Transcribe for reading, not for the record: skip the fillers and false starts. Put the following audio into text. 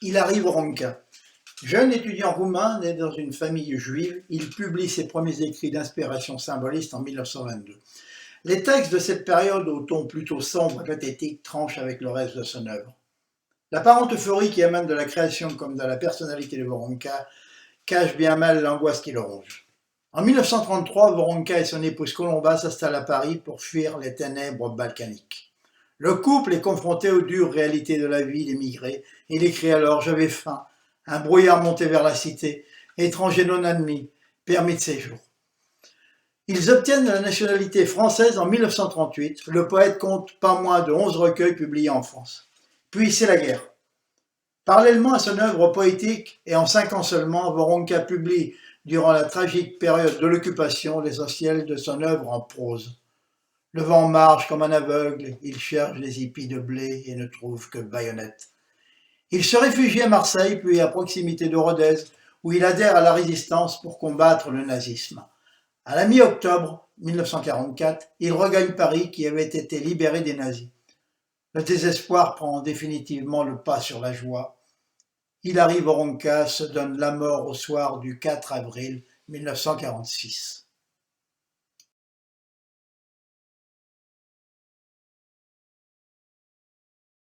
Il arrive au Ranka. Jeune étudiant roumain né dans une famille juive, il publie ses premiers écrits d'inspiration symboliste en 1922. Les textes de cette période, au ton plutôt sombre et pathétique, tranchent avec le reste de son œuvre. L'apparente euphorie qui émane de la création comme de la personnalité de Voronka cache bien mal l'angoisse qui le ronge. En 1933, Voronka et son épouse Colomba s'installent à Paris pour fuir les ténèbres balkaniques. Le couple est confronté aux dures réalités de la vie d'émigré. Il écrit alors « J'avais faim, un brouillard montait vers la cité, étranger non admis, permis de séjour ». Ils obtiennent la nationalité française en 1938. Le poète compte pas moins de 11 recueils publiés en France. Puis c'est la guerre. Parallèlement à son œuvre poétique, et en 5 ans seulement, Voronka publie, durant la tragique période de l'occupation, l'essentiel de son œuvre en prose. Le vent marche comme un aveugle, il cherche les épis de blé et ne trouve que baïonnettes. Il se réfugie à Marseille, puis à proximité de Rodez, où il adhère à la résistance pour combattre le nazisme. À la mi-octobre 1944, il regagne Paris qui avait été libéré des nazis. Le désespoir prend définitivement le pas sur la joie. Il arrive au Ranka, se donne la mort au soir du 4 avril 1946.